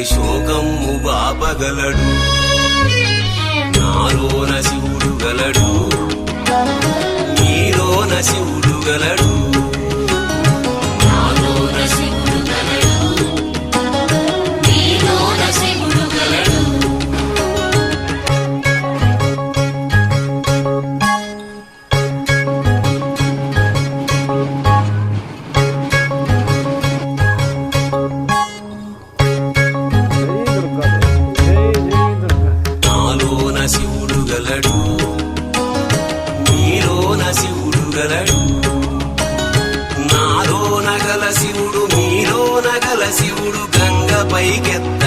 శోకమ్ము బాపగలడు. నాలోన శివుడు గలడు, నీలోన శివుడు గలడు. నాలోన శివుడు గలడు, నీలోన శివుడు గలడు. నాలోన శివుడు గలడు, నీలోన శివుడు గలడు. నాలోన గల శివుడు, నీలోన గల శివుడు గంగ పైకెత్త